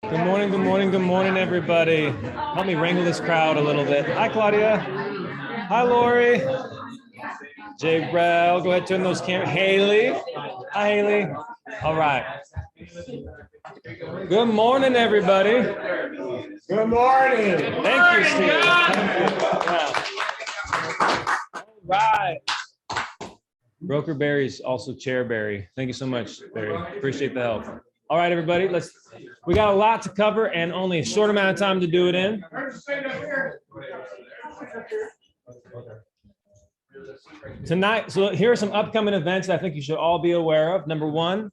Good morning, good morning, good morning, everybody. Help me wrangle this crowd a little bit. Hi, Claudia. Hi, Lori. Jay Brell, go ahead, turn those cameras. Haley. Hi, Haley. All right. Good morning, everybody. Good morning. Thank you, Steve. Yeah. All right. Broker Barry's also Chair Barry. Thank you so much, Barry. Appreciate the help. All right, everybody, we got a lot to cover and only a short amount of time to do it in. Tonight, so here are some upcoming events that I think you should all be aware of. Number one,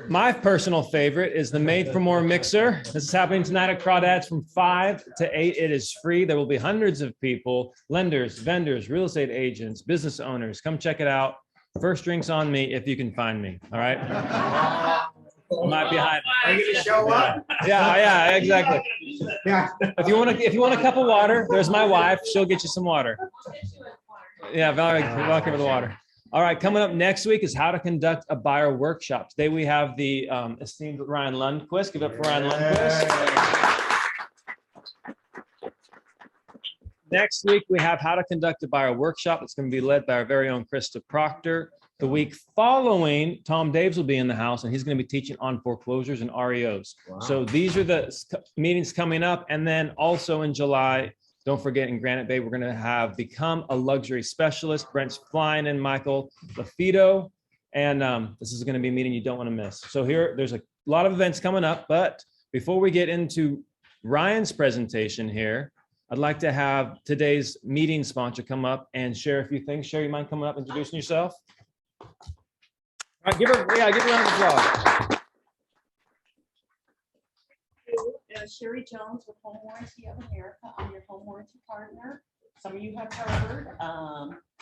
my personal favorite is the Made for More Mixer. This is happening tonight at Crawdads from 5 to 8. It is free. There will be hundreds of people, lenders, vendors, real estate agents, business owners. Come check it out. First drinks on me if you can find me. All right. Might be hiding. Are you gonna show up? Yeah, exactly. Yeah. If you want a cup of water, there's my wife. She'll get you some water. Yeah, Valerie, welcome to the water. All right, coming up next week is how to conduct a buyer workshop. Today we have the esteemed Ryan Lundquist. Give it up for Ryan Lundquist. Next week, we have how to conduct a buyer workshop. It's going to be led by our very own Krista Proctor. The week following, Tom Daves will be in the house, and he's going to be teaching on foreclosures and REOs. Wow. So these are the meetings coming up. And then also in July, don't forget, in Granite Bay, we're going to have Become a Luxury Specialist. Brent's flying in, Michael LaFido. And this is going to be a meeting you don't want to miss. So there's a lot of events coming up. But before we get into Ryan's presentation here, I'd like to have today's meeting sponsor come up and share a few things. Sherry, you mind coming up and introducing yourself? All right, give her a round of applause. Sherry Jones with Home Warranty of America. I'm your home warranty partner. Some of you have heard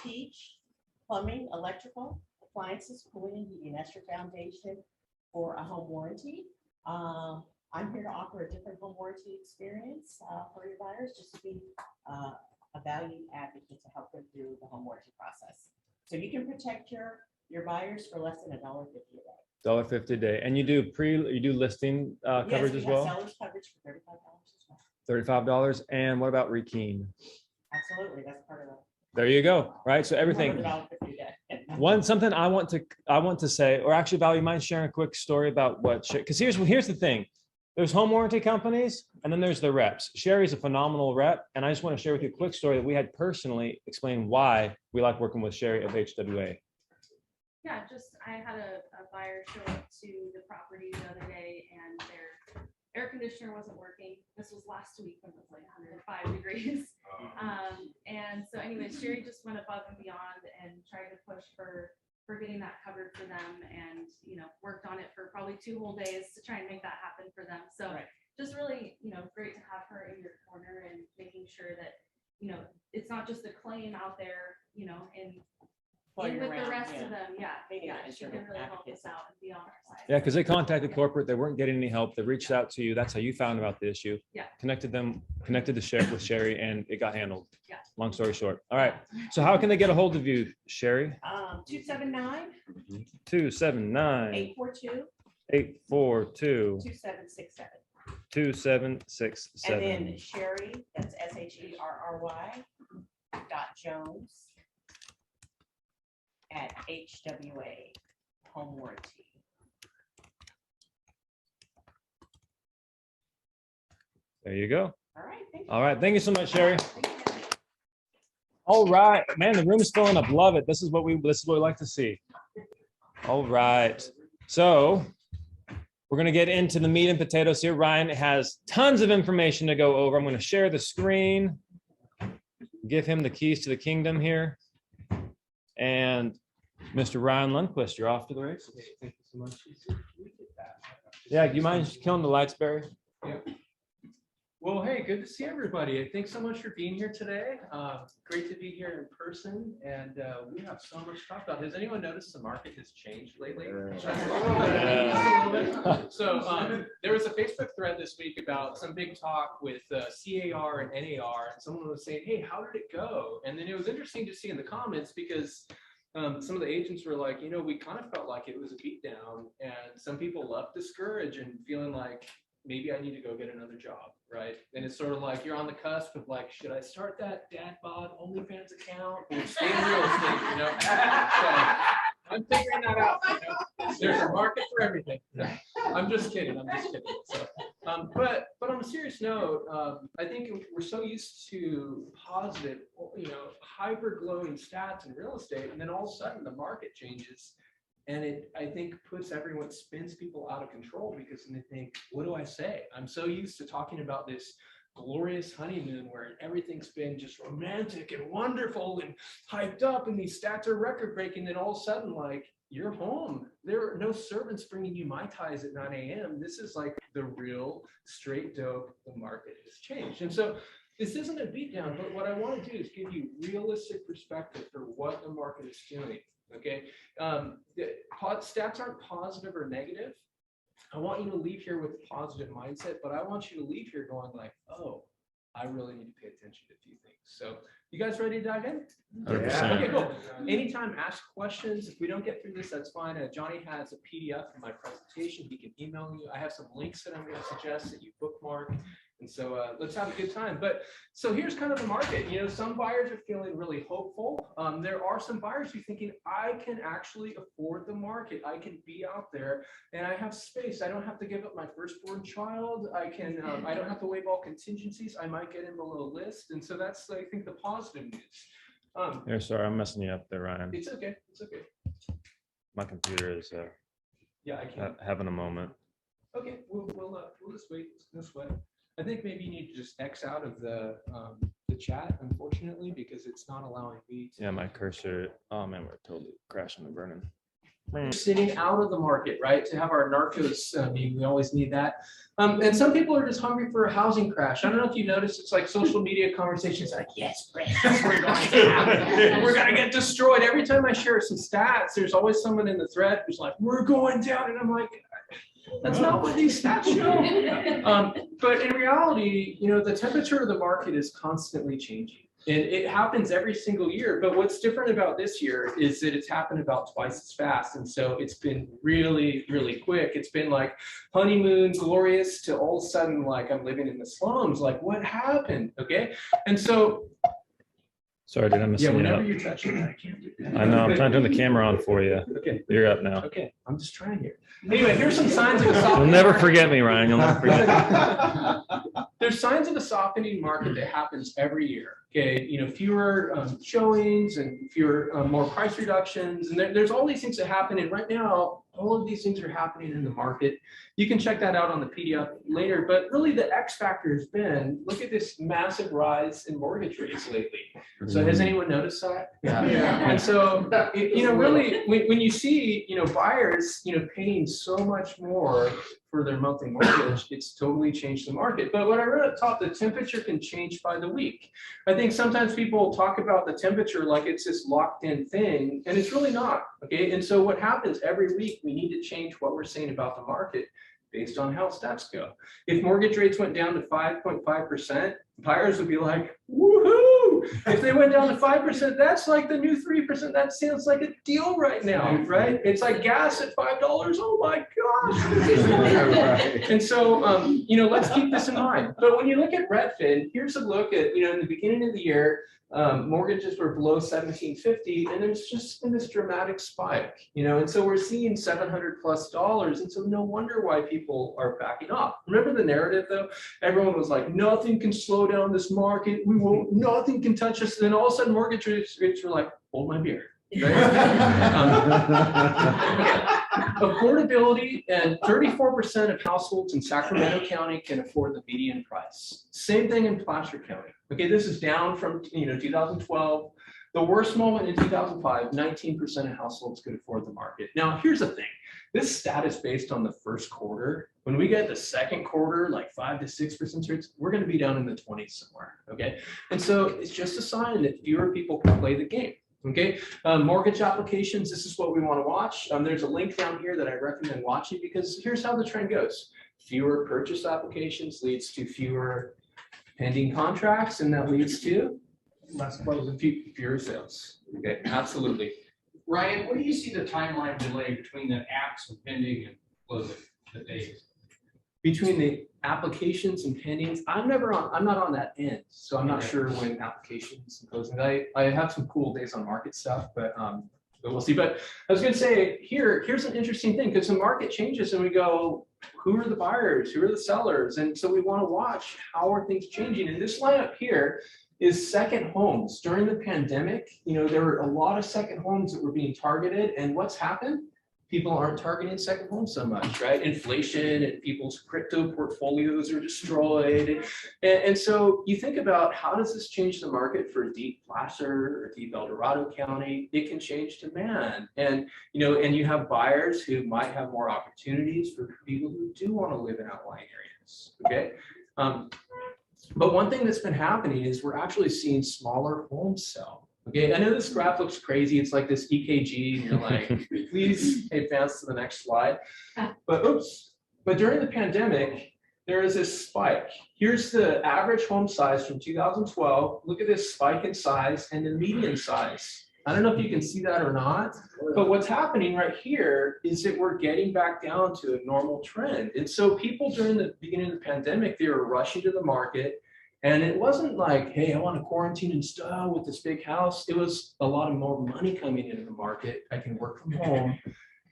Peach, plumbing, electrical, appliances, cooling and heating. That's your foundation for a home warranty. I'm here to offer a different home warranty experience for your buyers, just to be a valued advocate to help them through the home warranty process. So you can protect your buyers for less than $1.50 a day. $1.50 a day, and you do listing coverage as well. Sellers coverage for $35 as well. $35, and what about rekeying? Absolutely, that's part of it. There you go. Right, so everything. Something I want to say, or actually, Val, you mind sharing a quick story about what? Because here's the thing. There's home warranty companies, and then there's the reps. Sherry's a phenomenal rep, and I just want to share with you a quick story that we had personally explain why we like working with Sherry of HWA. Yeah, I had a buyer show up to the property the other day, and their air conditioner wasn't working. This was last week when it was like 105 degrees. And so anyway, Sherry just went above and beyond and tried to push for getting that covered for them, and worked on it for probably 2 whole days to try and make that happen for them. So just really, great to have her in your corner and making sure that, it's not just a claim out there, and with the rest of them, she can really help us out and be on our side. Yeah, because they contacted corporate, they weren't getting any help. They reached out to you. That's how you found about the issue. Yeah. Connected with Sherry, and it got handled. Yeah. Long story short. All right. So how can they get a hold of you, Sherry? 279 842 2767. 2767. And then Sherry, that's SHERRY .Jones at HWA Home Warranty. There you go. All right. Thank you. All right. Thank you so much, Sherry. All right, man, the room's filling up. Love it. This is what we like to see. All right. So we're going to get into the meat and potatoes here. Ryan has tons of information to go over. I'm going to share the screen, give him the keys to the kingdom here. And Mr. Ryan Lundquist, you're off to the races. Thank you so much. Yeah, do you mind killing the lights, Barry? Yeah. Well, hey, good to see everybody. Thanks so much for being here today. Great to be here in person, and we have so much to talk about. Has anyone noticed the market has changed lately? So there was a Facebook thread this week about some big talk with CAR and NAR, and someone was saying, hey, how did it go? And then it was interesting to see in the comments, because some of the agents were like, we kind of felt like it was a beatdown, and some people left discouraged and feeling like maybe I need to go get another job, right? And it's sort of like you're on the cusp of like, should I start that dad bod OnlyFans account or stay in real estate? So I'm figuring that out. There's a market for everything. I'm just kidding. So, but on a serious note, I think we're so used to positive, hyper glowing stats in real estate, and then all of a sudden the market changes, and it, I think, spins people out of control, because then they think, what do I say? I'm so used to talking about this glorious honeymoon where everything's been just romantic and wonderful and hyped up, and these stats are record breaking. Then all of a sudden, like, you're home. There are no servants bringing you Mai Tais at 9 a.m. This is like the real straight dope. The market has changed. And so this isn't a beatdown, but what I want to do is give you realistic perspective for what the market is doing. Okay. The stats aren't positive or negative. I want you to leave here with a positive mindset, but I want you to leave here going like, oh, I really need to pay attention to a few things. So you guys ready to dive in? 100%. Okay, cool. Anytime, ask questions. If we don't get through this, that's fine. Johnny has a PDF of my presentation. He can email you. I have some links that I'm going to suggest that you bookmark. And so let's have a good time. But so here's kind of the market. Some buyers are feeling really hopeful. There are some buyers who are thinking, I can actually afford the market. I can be out there and I have space. I don't have to give up my firstborn child. I don't have to waive all contingencies. I might get in below list. And so that's, I think, the positive news. Here, sorry, I'm messing you up there, Ryan. It's okay. It's okay. My computer is Yeah, I can't. having a moment. Okay, we'll just wait. No sweat. I think maybe you need to just X out of the chat, unfortunately, because it's not allowing me to. Yeah, my cursor. Oh man, we're totally crashing and burning. We're sitting out of the market, right? To have our narcos meeting, we always need that. And some people are just hungry for a housing crash. I don't know if you noticed, it's like social media conversations like, yes, we're going to happen. We're going to get destroyed. Every time I share some stats, there's always someone in the thread who's like, we're going down. And I'm like, that's not what these stats show. But in reality, the temperature of the market is constantly changing. And it happens every single year. But what's different about this year is that it's happened about twice as fast. And so it's been really, really quick. It's been like honeymoon, glorious, to all of a sudden, like, I'm living in the slums. Like, what happened? Okay. And so. Sorry, did I miss Yeah, you whenever up? you're touching it, I can't do that. I know, I'm trying to turn the camera on for you. Okay. You're up now. Okay. I'm just trying here. Anyway, here's some signs of a You'll softening never market. forget me, Ryan. You'll never forget me. There's signs of a softening market that happens every year. Okay, fewer showings and fewer more price reductions, and there's all these things that happen. And right now, all of these things are happening in the market. You can check that out on the PDF later. But really, the X factor has been, look at this massive rise in mortgage rates lately. So has anyone noticed that? Yeah. And so, really, when you see, buyers, paying so much more for their monthly mortgage, it's totally changed the market. But what I read up top, the temperature can change by the week. I think sometimes people talk about the temperature like it's this locked in thing, and it's really not. Okay. And so what happens every week, we need to change what we're saying about the market based on how stats go. If mortgage rates went down to 5.5%, buyers would be like, woohoo! If they went down to 5%, that's like the new 3%. That sounds like a deal right now, right? It's like gas at $5. Oh my gosh. And so, let's keep this in mind. But when you look at Redfin, here's a look at, in the beginning of the year, mortgages were below 1750, and there's just been this dramatic spike, and so we're seeing $700+, and so no wonder why people are backing off. Remember the narrative though? Everyone was like, nothing can slow down this market. Nothing can touch us. And then all of a sudden, mortgage rates were like, hold my beer. Right? Affordability, and 34% of households in Sacramento County can afford the median price. Same thing in Placer County. Okay, this is down from 2012. The worst moment in 2005, 19% of households could afford the market. Now, here's the thing. This stat is based on the first quarter. When we get the second quarter, like 5 to 6% rates, we're going to be down in the 20s somewhere. Okay, and so it's just a sign that fewer people can play the game. Okay, mortgage applications, this is what we want to watch. There's a link down here that I recommend watching, because here's how the trend goes. Fewer purchase applications leads to fewer pending fewer sales. Okay, absolutely. Ryan, what do you see the timeline delay between the apps and pending and closing the days? Between the applications and pendings, I'm not on that end, so I'm not sure when applications and closings. I have some cool days on market stuff, but we'll see. But I was going to say here's an interesting thing, because the market changes and we go, who are the buyers, who are the sellers, and so we want to watch how are things changing. And this lineup here is second homes. During the pandemic, there were a lot of second homes that were being targeted, and what's happened? People aren't targeting second homes so much, right? Inflation and people's crypto portfolios are destroyed. And so you think about, how does this change the market for deep Placer or deep El Dorado County? It can change demand. And, and you have buyers who might have more opportunities for people who do want to live in outlying areas, okay? But one thing that's been happening is we're actually seeing smaller homes sell. Okay, I know this graph looks crazy. It's like this EKG, and you're like, please advance to the next slide. But oops, but during the pandemic, there is this spike. Here's the average home size from 2012. Look at this spike in size and the median size. I don't know if you can see that or not, but what's happening right here is that we're getting back down to a normal trend. And so people during the beginning of the pandemic, they were rushing to the market. And it wasn't like, hey, I want to quarantine and stuff with this big house. It was a lot of more money coming into the market. I can work from home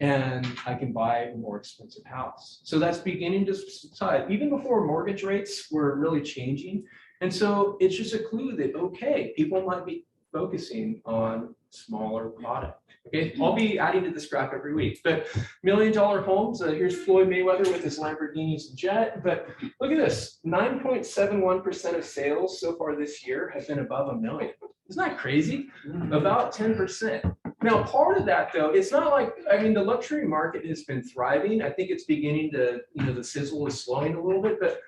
and I can buy a more expensive house. So that's beginning to subside, even before mortgage rates were really changing. And so it's just a clue that, okay, people might be focusing on smaller product. Okay, I'll be adding to this graph every week, but $1 million homes, here's Floyd Mayweather with his Lamborghinis and jet, but look at this, 9.71% of sales so far this year have been above $1 million. Isn't that crazy? About 10%. Now, part of that though, it's not like, the luxury market has been thriving. I think it's beginning to, the sizzle is slowing a little bit, but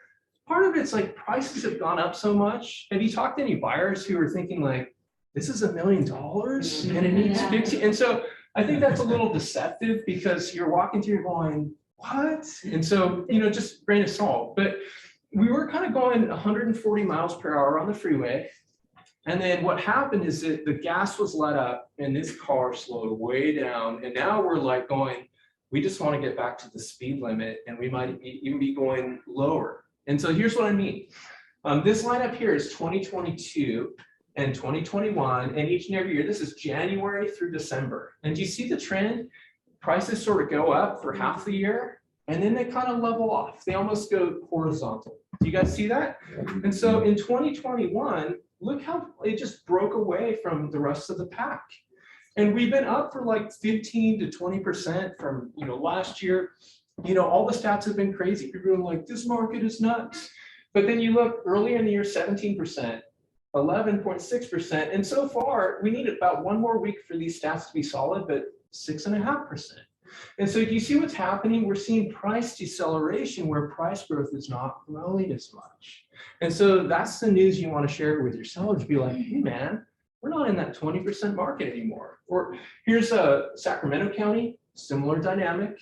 part of it's like prices have gone up so much. Have you talked to any buyers who are thinking like, this is $1 million and it needs fixing? And so I think that's a little deceptive, because you're walking through going, what? And so, just grain of salt. But we were kind of going 140 miles per hour on the freeway. And then what happened is that the gas was let up and this car slowed way down. And now we're like going, we just want to get back to the speed limit, and we might even be going lower. And so here's what I mean. This lineup here is 2022. And 2021, and each and every year, this is January through December. And do you see the trend? Prices sort of go up for half the year, and then they kind of level off. They almost go horizontal. Do you guys see that? And so in 2021, look how it just broke away from the rest of the pack. And we've been up for like 15 to 20% from last year. All the stats have been crazy. People are like, this market is nuts. But then you look earlier in the year, 17%. 11.6%, and so far we need about one more week for these stats to be solid, but 6.5%. And so you see what's happening? We're seeing price deceleration where price growth is not growing as much. And so that's the news you want to share with your sellers. Be like, hey man, we're not in that 20% market anymore. Or here's Sacramento County, similar dynamic.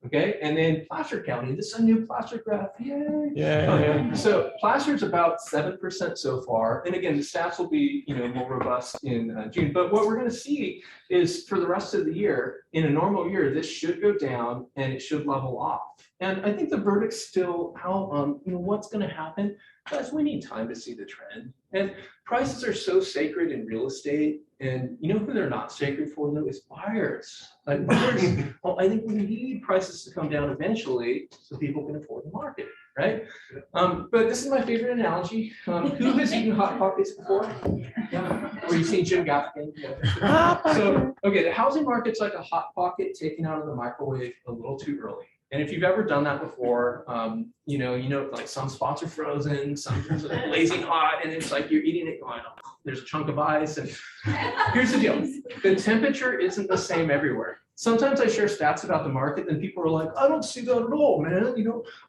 Okay, and then Placer County, this is a new Placer graph. Yay! Yeah. So Placer's about 7% so far, and again, the stats will be more robust in June. But what we're going to see is for the rest of the year, in a normal year, this should go down and it should level off. And I think the verdict's still out on what's going to happen. Guys, we need time to see the trend. And prices are so sacred in real estate, and who they're not sacred for though is buyers. Like buyers, well, I think we need prices to come down eventually so people can afford the market, right? But this is my favorite analogy. Who has eaten Hot Pockets before? Yeah. Or you've seen Jim Gaffigan? Yeah. So, okay, the housing market's like a Hot Pocket taken out of the microwave a little too early. And if you've ever done that before, like some spots are frozen, some are blazing hot, and it's like you're eating it going, oh, there's a chunk of ice. And here's the deal. The temperature isn't the same everywhere. Sometimes I share stats about the market and people are like, I don't see that at all, man.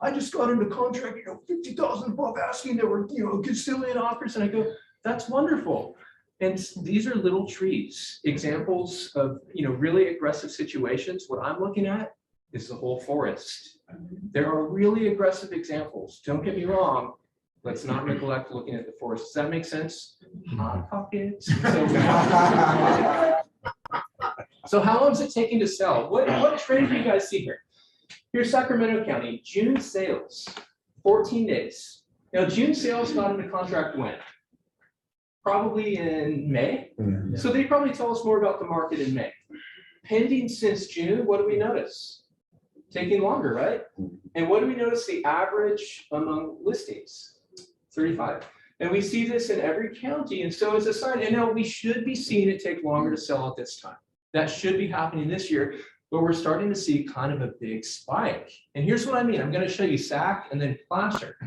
I just got into contract, 50,000 above asking, there were, a gazillion offers. And I go, that's wonderful. And these are little trees, examples of, really aggressive situations. What I'm looking at is the whole forest. There are really aggressive examples. Don't get me wrong. Let's not neglect looking at the forest. Does that make sense? Hot Pockets. So So how long is it taking to sell? What trend do you guys see here? Here's Sacramento County, June sales, 14 days. Now, June sales got into contract when? Probably in May. So they probably tell us more about the market in May. Pending since June, what do we notice? Taking longer, right? And what do we notice the average among listings? 35. And we see this in every county. And so it's a sign, and now we should be seeing it take longer to sell at this time. That should be happening this year, but we're starting to see kind of a big spike. And here's what I mean. I'm going to show you SAC and then Placer.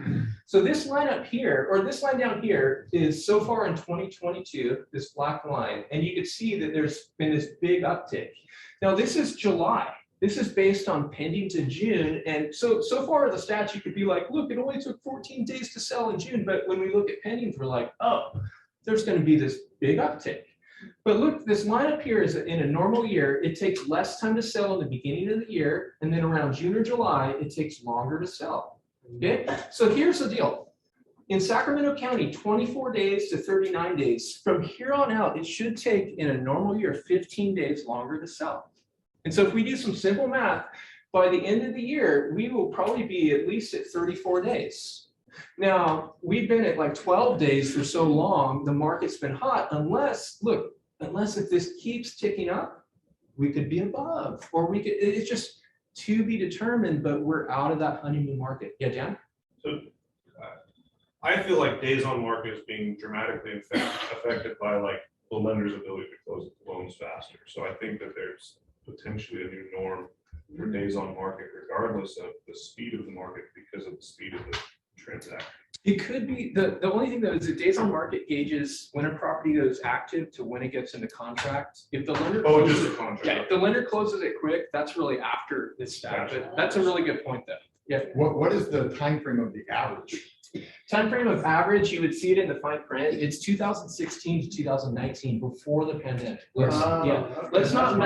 So this line up here, or this line down here, is so far in 2022, this black line, and you can see that there's been this big uptick. Now this is July. This is based on pending to June. And so far the stats, you could be like, look, it only took 14 days to sell in June. But when we look at pendings, we're like, oh, there's going to be this big uptick. But look, this line up here is that in a normal year, it takes less time to sell in the beginning of the year. And then around June or July, it takes longer to sell. Okay, so here's the deal. In Sacramento County, 24 days to 39 days. From here on out, it should take in a normal year 15 days longer to sell. And so if we do some simple math, by the end of the year, we will probably be at least at 34 days. Now, we've been at like 12 days for so long, the market's been hot, unless if this keeps ticking up, we could be above, or we could, it's just to be determined, but we're out of that honeymoon market. Yeah, Dan? So I feel like days on market is being dramatically affected by like the lender's ability to close loans faster. So I think that there's potentially a new norm for days on market, regardless of the speed of the market, because of the speed of the transaction. It could be, the only thing though is the days on market gauges when a property goes active to when it gets into contract. If the lender Just a contract. yeah, if the lender closes it quick, that's really after this stat. But that's a really good point though. Yeah. What is the time frame of the average? Time frame of average, you would see it in the fine print. It's 2016 to 2019, before the pandemic. Let's not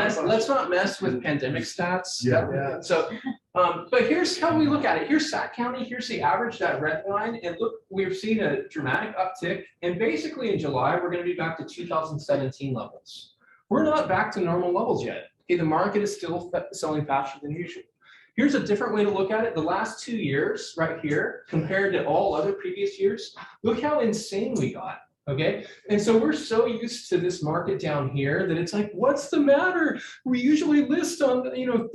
mess with pandemic stats. Yeah. So, but here's how we look at it. Here's Sac County. Here's the average, that red line, and look, we've seen a dramatic uptick. And basically, in July, we're going to be back to 2017 levels. We're not back to normal levels yet. Okay, the market is still selling faster than usual. Here's a different way to look at it. The last 2 years right here, compared to all other previous years, look how insane we got, okay? And so we're so used to this market down here that it's like, what's the matter? We usually list on,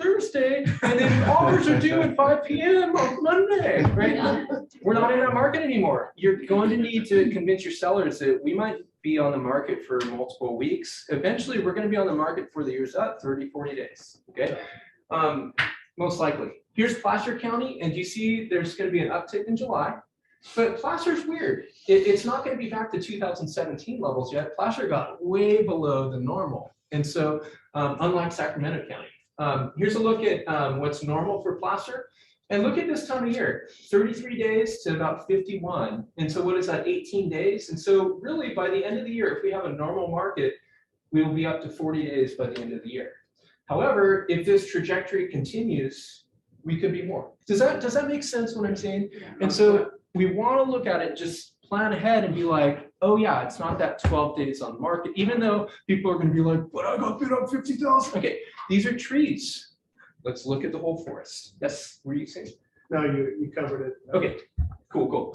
Thursday, and then offers are due at 5 p.m. on Monday, right? We're not in that market anymore. You're going to need to convince your sellers that we might be on the market for multiple weeks. Eventually, we're going to be on the market for the year's up, 30, 40 days, okay? Most likely. Here's Placer County, and you see there's going to be an uptick in July, but Placer's weird. It's not going to be back to 2017 levels yet. Placer got way below the normal. And so unlike Sacramento County, here's a look at what's normal for Placer. And look at this time of year, 33 days to about 51. And so what is that, 18 days? And so really by the end of the year, if we have a normal market, we will be up to 40 days by the end of the year. However, if this trajectory continues, we could be more. Does that make sense what I'm saying? And so we want to look at it, just plan ahead and be like, oh yeah, it's not that 12 days on the market, even though people are going to be like, but I got bid up 50,000. Okay, these are trees. Let's look at the whole forest. Yes, were you saying? No, you covered it. Okay, cool.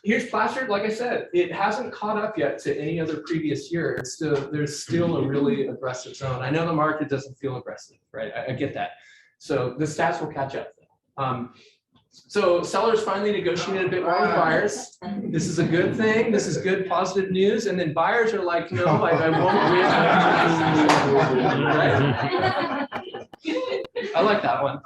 Here's Placer. Like I said, it hasn't caught up yet to any other previous year. There's still a really aggressive zone. I know the market doesn't feel aggressive, right? I get that. So the stats will catch up. So sellers finally negotiated a bit more with buyers. This is a good thing. This is good, positive news. And then buyers are like, no, I won't. Right? I like that one.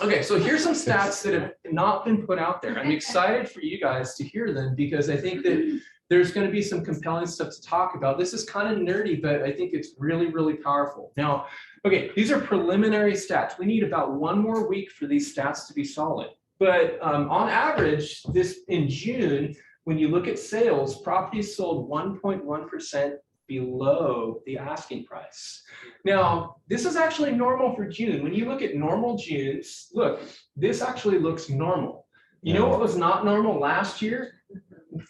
Okay, so here's some stats that have not been put out there. I'm excited for you guys to hear them because I think that there's going to be some compelling stuff to talk about. This is kind of nerdy, but I think it's really, really powerful. Now, okay, these are preliminary stats. We need about 1 more week for these stats to be solid. But on average, this in June, when you look at sales, properties sold 1.1% below the asking price. Now, this is actually normal for June. When you look at normal Junes, look, this actually looks normal. You know what was not normal last year?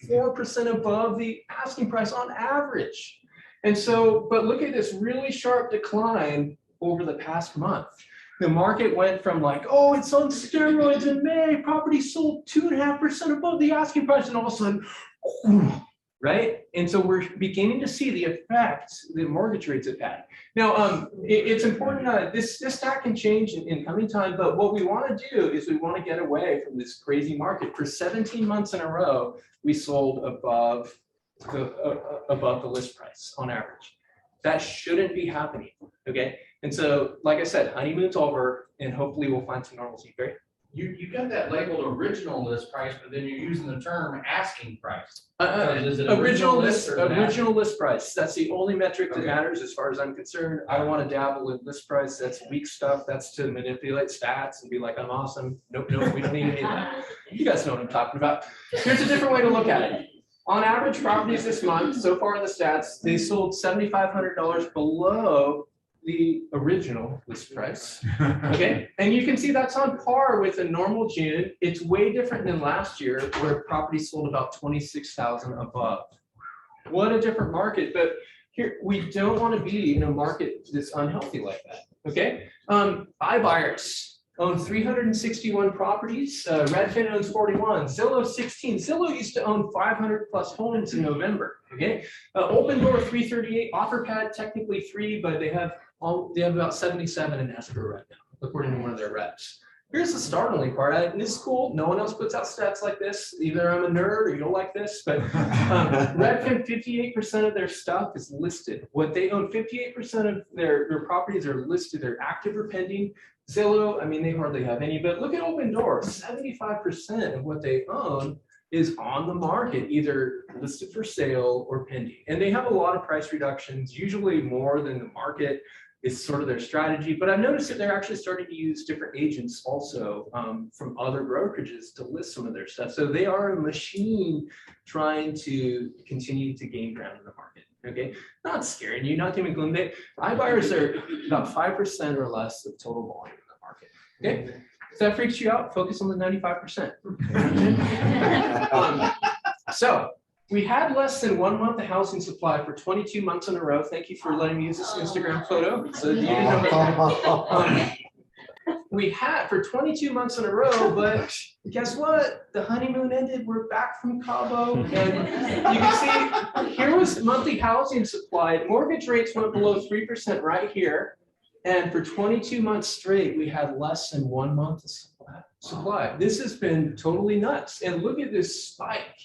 4% above the asking price on average. And so, but look at this really sharp decline over the past month. The market went from like, oh, it's on steroids in May, property sold 2.5% above the asking price, and all of a sudden, right? And so we're beginning to see the effects the mortgage rates have had. Now, it's important, this stat can change in coming time, but what we want to do is we want to get away from this crazy market. For 17 months in a row, we sold above the list price on average. That shouldn't be happening, okay? And so, like I said, honeymoon's over, and hopefully we'll find some normalcy. Barry? You got that labeled original list price, but then you're using the term asking price. Is it Original list, or an original list price. That's the only metric that matters as far as I'm concerned. I don't want to dabble in list price. That's weak stuff. That's to manipulate stats and be like, I'm awesome. Nope, nope, we don't need any of that. You guys know what I'm talking about. Here's a different way to look at it. On average, properties this month, so far in the stats, they sold $7,500 below the original list price. Okay, and you can see that's on par with a normal June. It's way different than last year, where properties sold about 26,000 above. What a different market! But here, we don't want to be in a market that's unhealthy like that. Okay, iBuyers own 361 properties. Redfin owns 41. Zillow 16. Zillow used to own 500 plus homes in November. Okay, Open Door 338. OfferPad technically 3, but they have about 77 in escrow right now, according to one of their reps. Here's the startling part, and this is cool. No one else puts out stats like this. Either I'm a nerd or you don't like this, but Redfin, 58% of their stuff is listed. What they own, 58% of their properties are listed. They're active or pending. Zillow, I mean, they hardly have any, but look at Open Door. 75% of what they own is on the market, either listed for sale or pending. And they have a lot of price reductions, usually more than the market. Is sort of their strategy, but I've noticed that they're actually starting to use different agents also from other brokerages to list some of their stuff. So they are a machine trying to continue to gain ground in the market. Okay, not scaring you, not doom and gloom. iBuyers are about 5% or less of total volume in the market. Okay, if that freaks you out, focus on the 95%. So we had less than 1 month of housing supply for 22 months in a row. Thank you for letting me use this Instagram photo. So you didn't know that. We had for 22 months in a row, but guess what? The honeymoon ended. We're back from Cabo. And you can see here was monthly housing supply. Mortgage rates went below 3% right here. And for 22 months straight, we had less than 1 month of supply. This has been totally nuts. And look at this spike.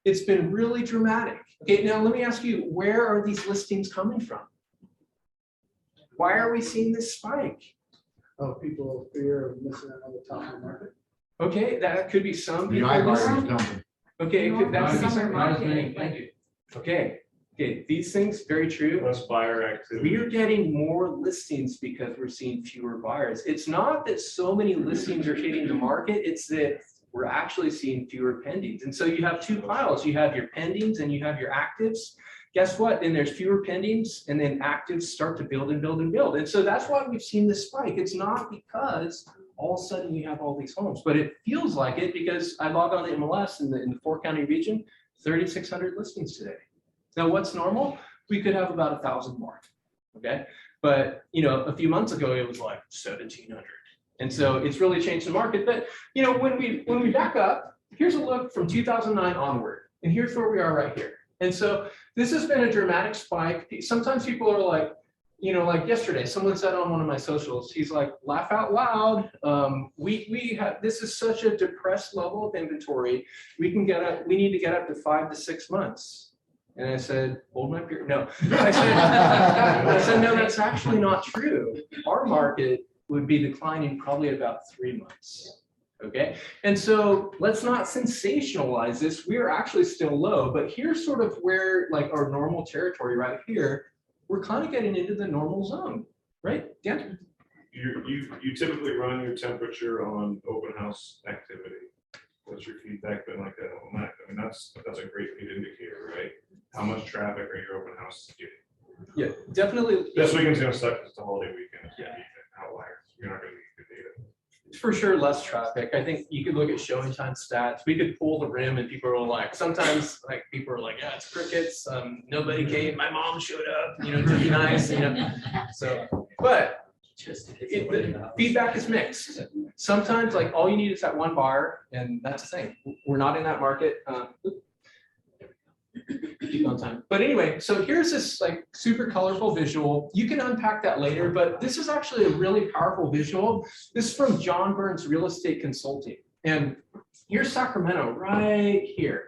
It's been really dramatic. Okay, now let me ask you, where are these listings coming from? Why are we seeing this spike? Oh, people fear of missing out on the top of the market. Okay, that could be some The people. iBuyers dumping. Okay, that could be some. Not as many, thank you. Okay, these things, very true. Less buyer activity. We are getting more listings because we're seeing fewer buyers. It's not that so many listings are hitting the market, it's that we're actually seeing fewer pendings. And so you have two piles. You have your pendings and you have your actives. Guess what? Then there's fewer pendings and then actives start to build and build and build. And so that's why we've seen this spike. It's not because all of a sudden you have all these homes, but it feels like it because I log on to MLS in the 4-county region, 3,600 listings today. Now what's normal? We could have about 1,000 more, okay? But you know, a few months ago, it was like 1,700. And so it's really changed the market. But you know, when we back up, here's a look from 2009 onward, and here's where we are right here. And so this has been a dramatic spike. Sometimes people are like, you know, like yesterday, someone said on one of my socials, he's like, laugh out loud. We have, this is such a depressed level of inventory. We need to get up to 5 to 6 months. And I said, hold my beer. No, I said, no, that's actually not true. Our market would be declining probably about 3 months. Okay, and so let's not sensationalize this. We are actually still low, but here's sort of where like our normal territory right here. We're kind of getting into the normal zone, right? Dan? You typically run your temperature on open house activity. What's your feedback been like that on that? I mean, that's a great lead indicator, right? How much traffic are your open houses getting? Yeah, definitely. This weekend's gonna suck because it's a holiday weekend. It's Yeah. gonna be an outlier. You're not gonna get good data. for sure less traffic. I think you could look at showing time stats. We could pull the rim and people are like, sometimes like people are like, yeah, it's crickets. Nobody came. My mom showed up, to be nice, So, but the feedback is mixed. Sometimes like all you need is that one buyer, and that's the thing. We're not in that market. Keep on time. But anyway, so here's this like super colorful visual. You can unpack that later, but this is actually a really powerful visual. This is from John Burns Real Estate Consulting. And here's Sacramento right here.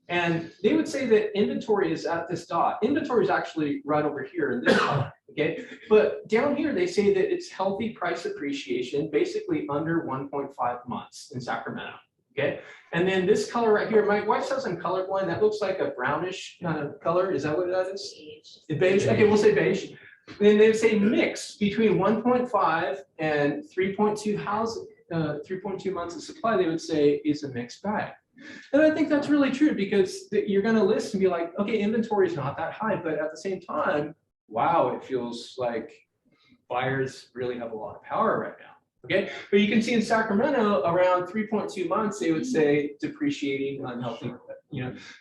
And they would say that inventory is at this dot. Inventory is actually right over here in this dot, okay? But down here, they say that it's healthy price appreciation, basically under 1.5 months in Sacramento, okay? And then this color right here, my wife says I'm colorblind. That looks like a brownish kind of color. Is that what that is? Beige. Okay, we'll say beige. Then they say mix between 1.5 and 3.2 housing, 3.2 months of supply. They would say is a mixed bag. And I think that's really true because you're going to list and be like, okay, inventory is not that high, but at the same time, wow, it feels like buyers really have a lot of power right now. Okay, but you can see in Sacramento around 3.2 months, they would say depreciating, unhealthy,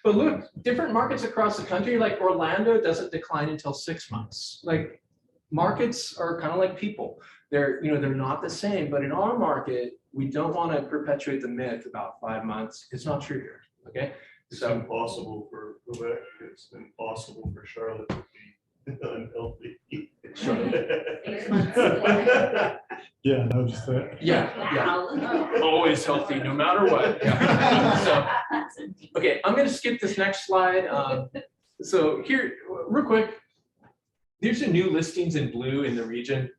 But look, different markets across the country, like Orlando doesn't decline until 6 months. Like markets are kind of like people. They're not the same, but in our market, we don't want to perpetuate the myth about 5 months. It's not true here. Okay, It's impossible for Quebec. It's impossible for Charlotte to be unhealthy. Yeah, no, just that. Yeah. Always healthy, no matter what. Yeah. So, okay, I'm going to skip this next slide. So here, real quick, there's the new listings in blue in the region.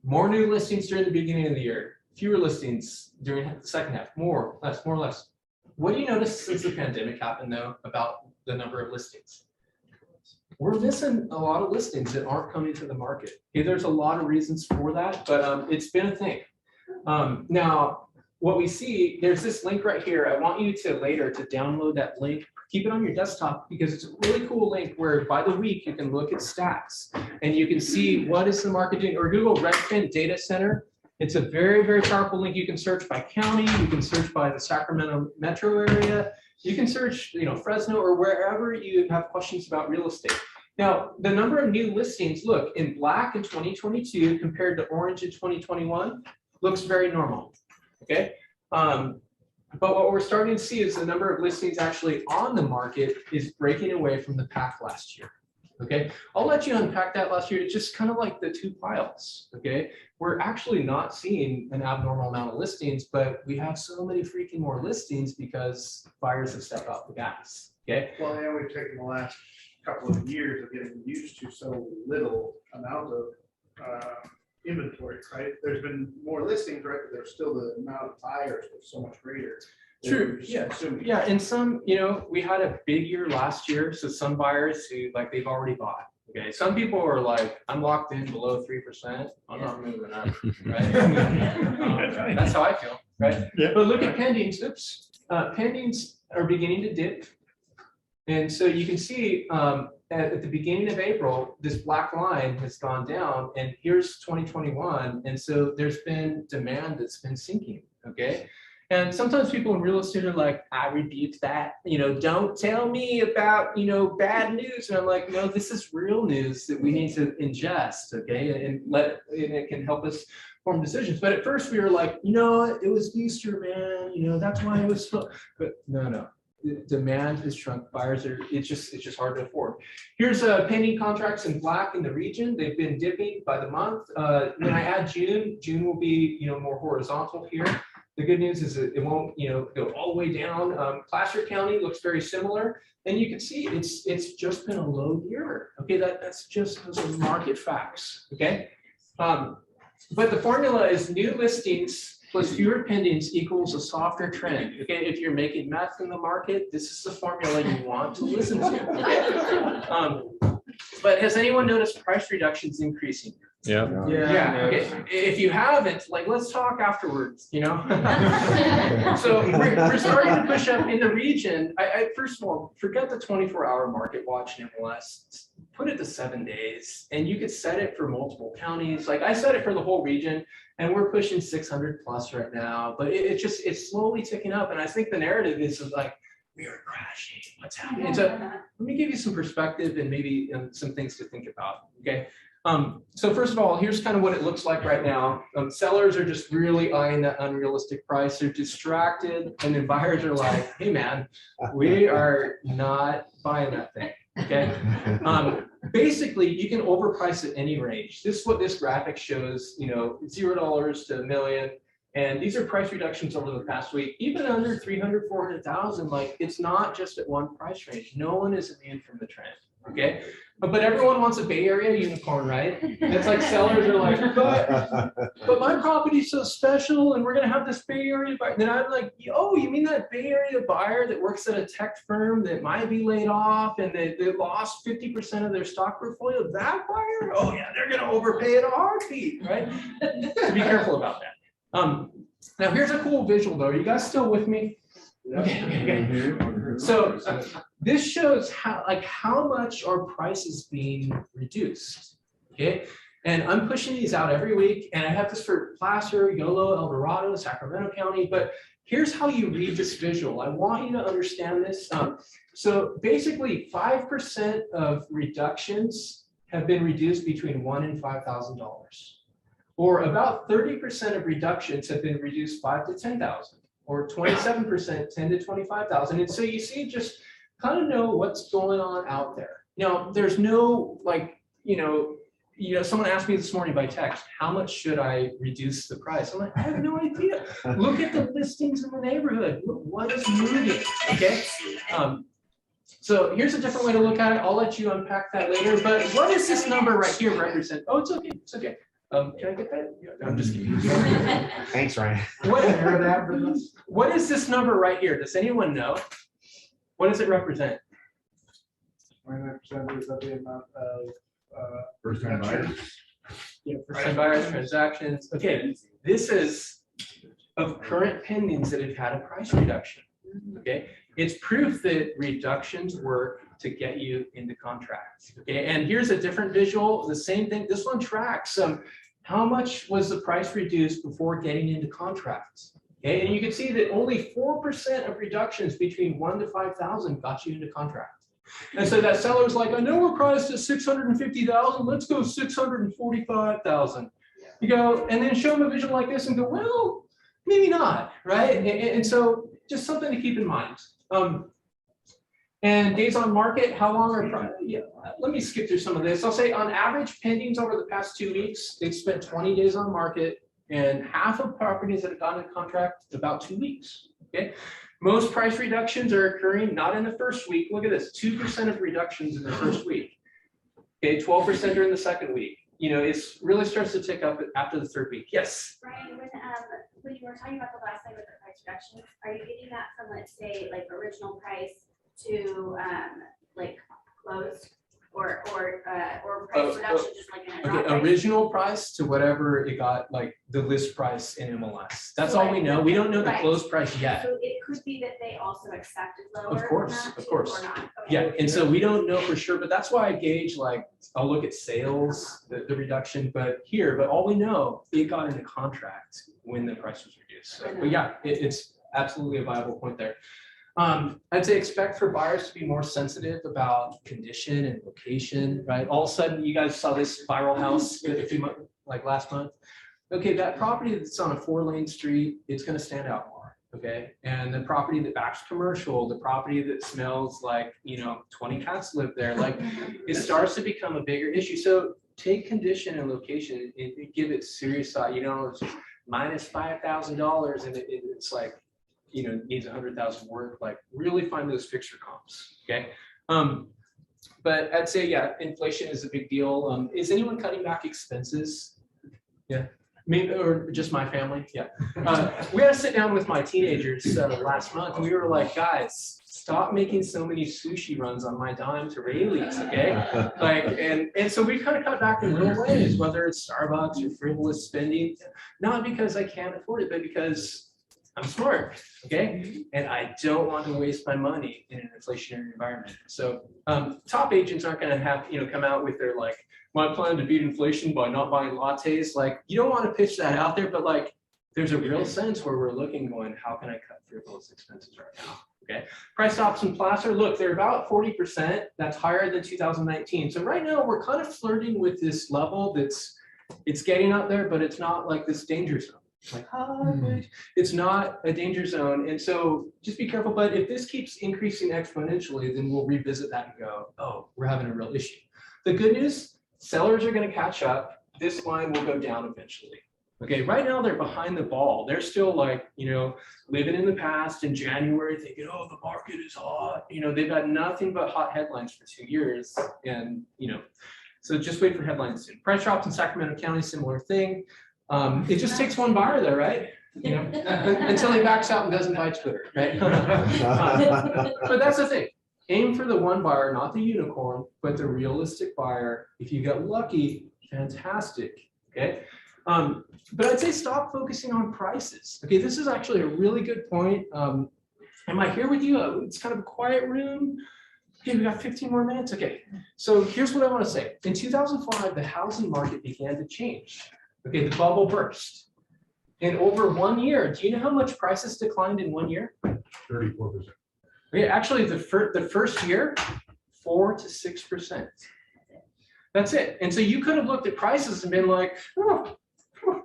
More new listings during the beginning of the year. Fewer listings during the second half. More or less. What do you notice since the pandemic happened, though, about the number of listings? We're missing a lot of listings that aren't coming to the market. Okay, there's a lot of reasons for that, but it's been a thing. Now, what we see, there's this link right here. I want you to later to download that link. Keep it on your desktop because it's a really cool link where by the week you can look at stats and you can see what is the market doing. Or Google Redfin Data Center. It's a very, very powerful link. You can search by county. You can search by the Sacramento metro area. You can search, Fresno or wherever you have questions about real estate. Now, the number of new listings, look, in black in 2022 compared to orange in 2021, looks very normal, okay? But what we're starting to see is the number of listings actually on the market is breaking away from the pack last year, okay? I'll let you unpack that last year. It's just kind of like the two piles, okay? We're actually not seeing an abnormal amount of listings, but we have so many freaking more listings because buyers have stepped off the gas, okay? Well, and we've taken the last couple of years of getting used to so little amount of inventory, right? There's been more listings, right? But there's still the amount of buyers was so much greater. True. Yeah. Yeah. And some, we had a big year last year. So some buyers who they've already bought. Okay. Some people are like, I'm locked in below 3%. I'm not moving up. Right. That's how I feel. Right. Yeah. But look at pendings. Oops. Pendings are beginning to dip. And so you can see at the beginning of April, this black line has gone down and here's 2021. And so there's been demand that's been sinking, okay? And sometimes people in real estate are like, I rebuke that, don't tell me about, bad news. And I'm like, no, this is real news that we need to ingest, okay? And it can help us form decisions. But at first we were like, it was Easter, man, that's why it was, but no. The demand has shrunk. Buyers it's just hard to afford. Here's pending contracts in black in the region. They've been dipping by the month. When I add June will be more horizontal here. The good news is that it won't go all the way down. Placer County looks very similar, and you can see it's just been a low year. Okay, that's just those are market facts. Okay, but the formula is new listings plus fewer pendings equals a softer trend. Okay, if you're making math in the market, this is the formula you want to listen to. Okay? But has anyone noticed price reductions increasing? Yeah. Okay. If you haven't, let's talk afterwards. So we're starting to push up in the region. I first of all, forget the 24-hour market watch in MLS. Put it to 7 days, and you could set it for multiple counties. I set it for the whole region. And we're pushing 600 plus right now, but it's slowly ticking up. And I think the narrative is like, we are crashing, what's happening? So let me give you some perspective and maybe some things to think about, okay? So first of all, here's kind of what it looks like right now. Sellers are just really eyeing that unrealistic price. They're distracted, and then buyers are like, hey man, we are not buying that thing, okay? Basically, you can overprice at any range. This is what this graphic shows, you know, $0 to $1 million. And these are price reductions over the past week, even under 300, 400,000, like it's not just at one price range. No one is immune from the trend, okay? But everyone wants a Bay Area unicorn, right? It's like sellers are like, but my property's so special and we're gonna have this Bay Area buyer. Then I'm like, oh, you mean that Bay Area buyer that works at a tech firm that might be laid off and they lost 50% of their stock portfolio? That buyer? Oh yeah, they're gonna overpay at a heartbeat, right? Be careful about that. Now here's a cool visual though. Are you guys still with me? Okay. So this shows how much our price is being reduced. Okay. And I'm pushing these out every week, and I have this for Placer, Yolo, El Dorado, Sacramento County. But here's how you read this visual. I want you to understand this. So basically 5% of reductions have been reduced between $1,000 and $5,000. Or about 30% of reductions have been reduced 5 to 10,000, or 27%, 10 to 25,000. And so you see, just kind of know what's going on out there. Now, there's no someone asked me this morning by text, how much should I reduce the price? I'm like, I have no idea. Look at the listings in the neighborhood. Look what is moving, okay? So here's a different way to look at it. I'll let you unpack that later. But what does this number right here represent? Oh, it's okay. It's okay. Can I get that? I'm just kidding. Thanks, Ryan. What is this number right here? Does anyone know? What does it represent? 29% is the amount of First-time buyers. Yeah, first-time buyers, transactions. Okay, this is of current pendings that have had a price reduction. Okay, it's proof that reductions work to get you into contracts. Okay, and here's a different visual. The same thing. This one tracks how much was the price reduced before getting into contracts. Okay, and you can see that only 4% of reductions between 1 to 5,000 got you into contract. And so that seller's like, I know we're priced at 650,000. Let's go 645,000. You go, and then show them a visual like this and go, well, maybe not, right? And so just something to keep in mind. And days on market, how long are, let me skip through some of this. I'll say on average pendings over the past 2 weeks, they've spent 20 days on market, and half of properties that have gone into contract about 2 weeks, okay? Most price reductions are occurring not in the first week. Look at this, 2% of reductions in the first week. Okay, 12% during the second week. You know, it really starts to tick up after the third week. Yes? Brian, when you were talking about the last time with the price reductions, are you getting that from, let's say, like original price to like closed or price reduction, just like in a drop price? Original price to whatever it got, like the list price in MLS. That's all we know. We don't know the closed price yet. So it could be that they also accepted lower. Of course, than that of course. Or not. Okay. Yeah, and so we don't know for sure, but that's why I gauge, like, I'll look at sales, the reduction, but all we know, it got into contract when the price was reduced. So, but yeah, it's absolutely a viable point there. I'd say expect for buyers to be more sensitive about condition and location, right? All of a sudden, you guys saw this viral house a few months, like last month. Okay, that property that's on a 4-lane street, it's going to stand out more, okay? And the property that backs commercial, the property that smells like, 20 cats live there, like it starts to become a bigger issue. So take condition and location and give it serious thought. It's just minus $5,000 and it's like, needs 100,000 work, like really find those fixture comps, okay? But I'd say, yeah, inflation is a big deal. Is anyone cutting back expenses? Yeah, maybe, or just my family? Yeah. We had to sit down with my teenagers last month, and we were like, guys, stop making so many sushi runs on my dime to Rayleigh's, okay? Like, and so we kind of cut back in little ways, whether it's Starbucks or frivolous spending, not because I can't afford it, but because I'm smart, okay? And I don't want to waste my money in an inflationary environment. So top agents aren't gonna have, come out with their like, my plan to beat inflation by not buying lattes. Like, you don't want to pitch that out there, but like, there's a real sense where we're looking going, how can I cut frivolous expenses right now? Okay, price stops in Placer, look, they're about 40%. That's higher than 2019. So right now we're kind of flirting with this level it's getting up there, but it's not like this danger zone. Like, it's not a danger zone. And so just be careful. But if this keeps increasing exponentially, then we'll revisit that and go, oh, we're having a real issue. The good news, sellers are going to catch up. This line will go down eventually. Okay, right now they're behind the ball. They're still like, living in the past in January, thinking, oh, the market is hot. They've got nothing but hot headlines for 2 years. And, so just wait for headlines soon. Price drops in Sacramento County, similar thing. It just takes one buyer there, right? Until he backs out and doesn't buy Twitter, right? But that's the thing. Aim for the one buyer, not the unicorn, but the realistic buyer. If you get lucky, fantastic, okay? But I'd say stop focusing on prices. Okay, this is actually a really good point. Am I here with you? It's kind of a quiet room. Okay, we got 15 more minutes. Okay, so here's what I want to say. In 2005, the housing market began to change. Okay, the bubble burst. And over 1 year, do you know how much prices declined in 1 year? 34%. Okay, actually, the first year, 4 to 6%. That's it. And so you could have looked at prices and been like, oh,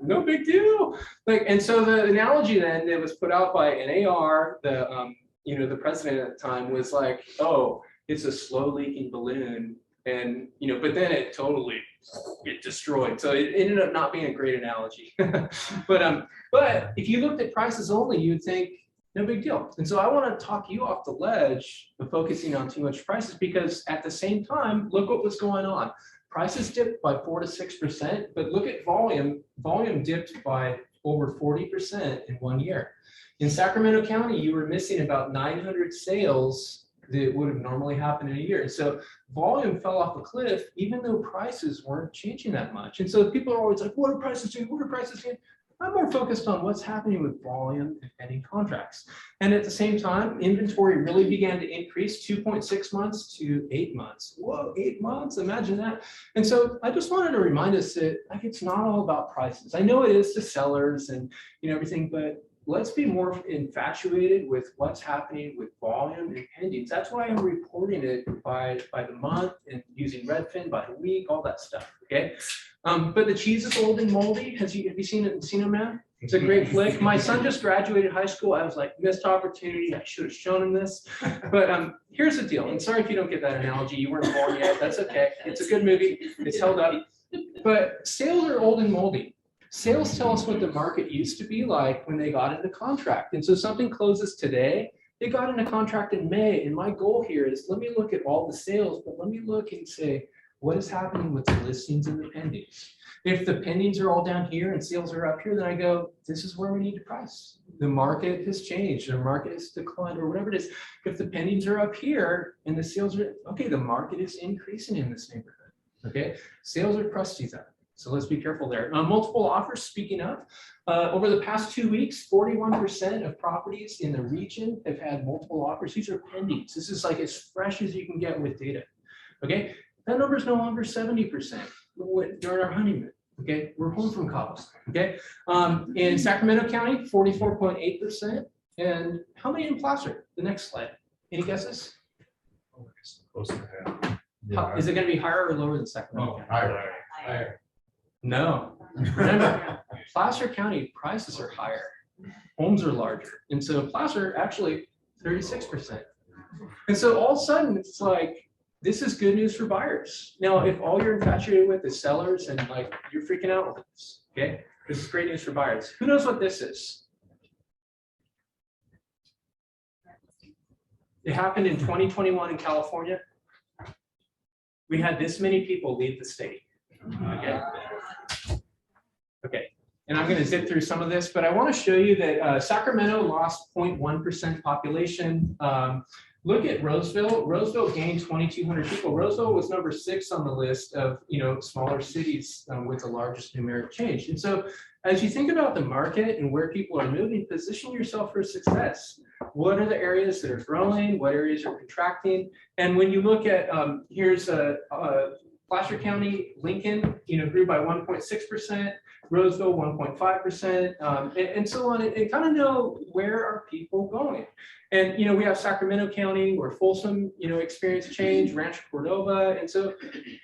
no big deal. And so the analogy then that was put out by NAR, the president at the time, was like, oh, it's a slow leaking balloon. And, but then it totally get destroyed. So it ended up not being a great analogy. But if you looked at prices only, you'd think, no big deal. And so I want to talk you off the ledge of focusing on too much prices, because at the same time, look what was going on. Prices dipped by 4 to 6%, but look at volume. Volume dipped by over 40% in 1 year. In Sacramento County, you were missing about 900 sales that would have normally happened in a year. So volume fell off a cliff, even though prices weren't changing that much. And so people are always like, what are prices doing? What are prices doing? I'm more focused on what's happening with volume and pending contracts. And at the same time, inventory really began to increase 2.6 months to 8 months. Whoa, 8 months, imagine that. And so I just wanted to remind us that it's not all about prices. I know it is to sellers and everything, but let's be more infatuated with what's happening with volume and pendings. That's why I'm reporting it by the month and using Redfin by the week, all that stuff, okay? But The Cheese is Old and Moldy. Have you seen it in Encino Man? It's a great flick. My son just graduated high school. I was like, missed opportunity. I should have shown him this. But here's the deal. And sorry if you don't get that analogy. You weren't born yet. That's okay. It's a good movie. It's held up. But sales are old and moldy. Sales tell us what the market used to be like when they got into contract. And so something closes today. They got into contract in May. And my goal here is, let me look at all the sales, but let me look and say, what is happening with the listings and the pendings? If the pendings are all down here and sales are up here, then I go, this is where we need to price. The market has changed, the market has declined, or whatever it is. If the pendings are up here and the sales are, okay, the market is increasing in this neighborhood, okay? Sales are crusty up. So let's be careful there. Multiple offers, speaking of, over the past 2 weeks, 41% of properties in the region have had multiple offers. These are pendings. This is like as fresh as you can get with data, okay? That number is no longer 70% during our honeymoon, okay? We're home from college, okay? In Sacramento County, 44.8%. And how many in Placer? The next slide. Any guesses? Close to half. Is it going to be higher or lower than Sacramento County? Higher. No. Remember, Placer County prices are higher. Homes are larger. And so Placer actually 36%. And so all of a sudden, it's like, this is good news for buyers. Now, if all you're infatuated with is sellers and like you're freaking out with this, okay? This is great news for buyers. Who knows what this is? It happened in 2021 in California. We had this many people leave the state, okay? Okay, and I'm gonna zip through some of this, but I wanna show you that Sacramento lost 0.1% population. Look at Roseville. Roseville gained 2,200 people. Roseville was number 6 on the list of, smaller cities with the largest numeric change. And so as you think about the market and where people are moving, position yourself for success. What are the areas that are growing? What areas are contracting? And when you look at, here's Placer County, Lincoln, grew by 1.6%, Roseville 1.5%, and so on, and kind of know where are people going. And we have Sacramento County where Folsom, experienced change, Rancho Cordova, and so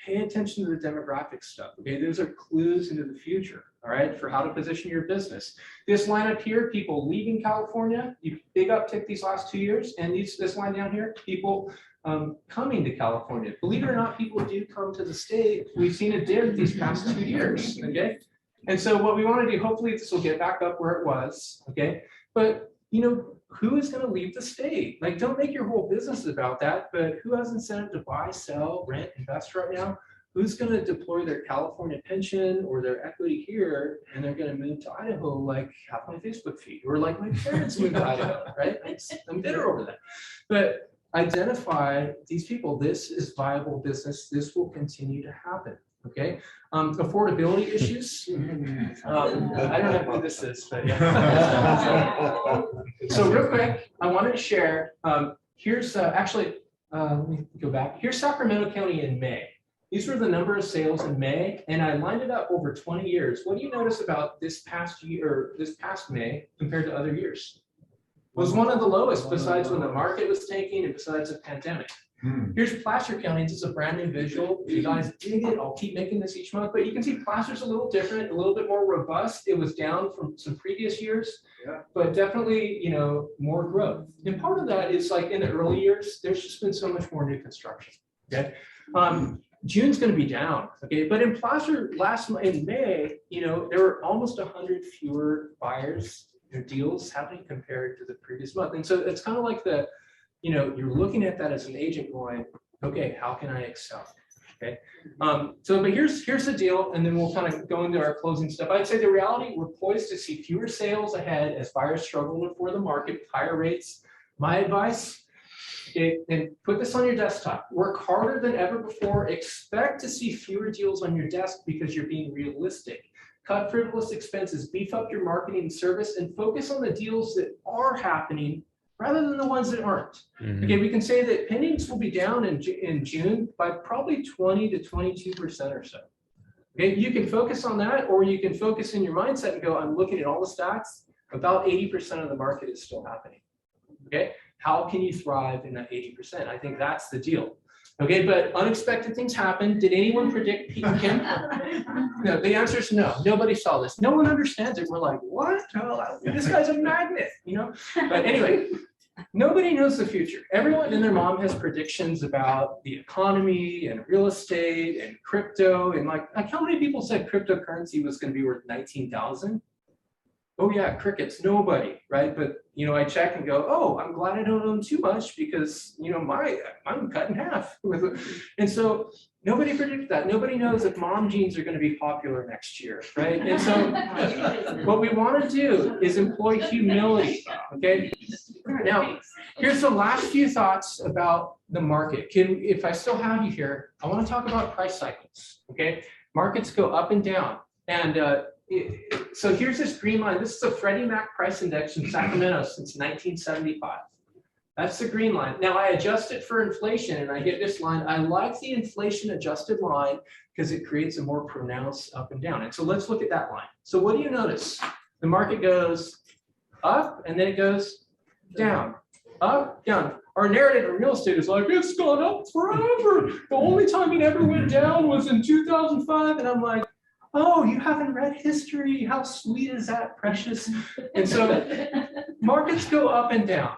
pay attention to the demographic stuff. Okay, those are clues into the future. All right, for how to position your business. This line up here, people leaving California, big uptick these last 2 years, and this line down here, people coming to California. Believe it or not, people do come to the state. We've seen a dip these past 2 years. Okay, and so what we want to do, hopefully, this will get back up where it was. Okay, but who is going to leave the state? Like, don't make your whole business about that, but who has incentive to buy, sell, rent, invest right now? Who's going to deploy their California pension or their equity here, and they're going to move to Idaho, like half my Facebook feed, or like my parents moved to Idaho, right? I'm bitter over that. But identify these people. This is viable business. This will continue to happen. Okay. Affordability issues. I don't know who this is, but yeah. So real quick, I wanted to share. Here's let me go back. Here's Sacramento County in May. These were the number of sales in May, and I lined it up over 20 years. What do you notice about this past year, or this past May, compared to other years? It was one of the lowest, besides when the market was tanking and besides the pandemic. Here's Placer County. This is a brand new visual. If you guys dig it, I'll keep making this each month, but you can see Placer's a little different, a little bit more robust. It was down from some previous years, but definitely, more growth. And part of that is like in the early years, there's just been so much more new construction. Okay. June's going to be down, okay, but in Placer in May, there were almost 100 fewer buyers or deals happening compared to the previous month, and so it's kind of like you're looking at that as an agent going, okay, how can I excel? Okay, but here's the deal, and then we'll kind of go into our closing stuff. I'd say the reality, we're poised to see fewer sales ahead as buyers struggle for the market with higher rates. My advice. Okay, and put this on your desktop. Work harder than ever before. Expect to see fewer deals on your desk because you're being realistic. Cut frivolous expenses, beef up your marketing and service, and focus on the deals that are happening rather than the ones that aren't. Okay, we can say that pendings will be down in June by probably 20 to 22% or so. Okay, you can focus on that, or you can focus in your mindset and go, I'm looking at all the stats. About 80% of the market is still happening. Okay. How can you thrive in that 80%? I think that's the deal. Okay, but unexpected things happen. Did anyone predict Pete and Kim? No, the answer is no. Nobody saw this. No one understands it. We're like, what? Oh, this guy's a magnet, But anyway, nobody knows the future. Everyone and their mom has predictions about the economy and real estate and crypto. And like how many people said cryptocurrency was going to be worth 19,000? Oh yeah, crickets, nobody, right? But I check and go, oh, I'm glad I don't own too much because I'm cut in half. And so nobody predicted that. Nobody knows if mom jeans are going to be popular next year, right? And so what we want to do is employ humility. Okay. Now, here's the last few thoughts about the market. If I still have you here, I want to talk about price cycles. Okay, markets go up and down, and so here's this green line. This is a Freddie Mac price index in Sacramento since 1975. That's the green line. Now I adjust it for inflation and I get this line. I like the inflation adjusted line because it creates a more pronounced up and down. And so let's look at that line. So what do you notice? The market goes up and then it goes down, up, down. Our narrative in real estate is like, it's gone up forever. The only time it ever went down was in 2005. And I'm like, oh, you haven't read history. How sweet is that, precious? And so markets go up and down.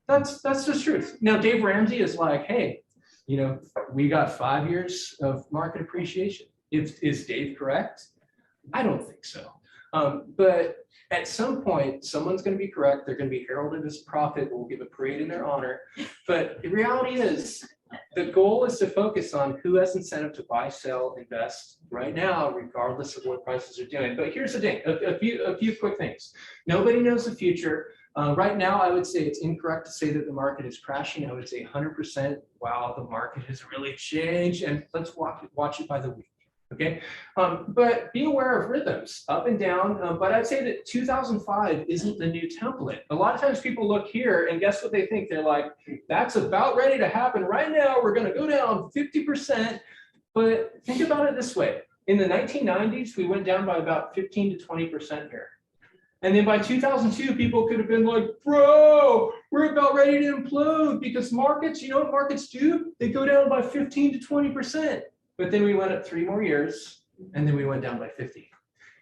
That's the truth. Now, Dave Ramsey is like, hey, we got 5 years of market appreciation. Is Dave correct? I don't think so. But at some point, someone's going to be correct. They're going to be heralded as a prophet. We'll give a parade in their honor. But the reality is, the goal is to focus on who has incentive to buy, sell, invest right now, regardless of what prices are doing. But here's the thing, a few quick things. Nobody knows the future, Right now, I would say it's incorrect to say that the market is crashing. I would say 100%. Wow, the market has really changed, and let's watch it by the week. Okay, but be aware of rhythms up and down. But I'd say that 2005 isn't the new template. A lot of times people look here and guess what they think? They're like, that's about ready to happen right now. We're going to go down 50%. But think about it this way. In the 1990s, we went down by about 15 to 20% here. And then by 2002, people could have been like, bro, we're about ready to implode because markets, you know what markets do? They go down by 15 to 20%. But then we went up 3 more years, and then we went down by 50.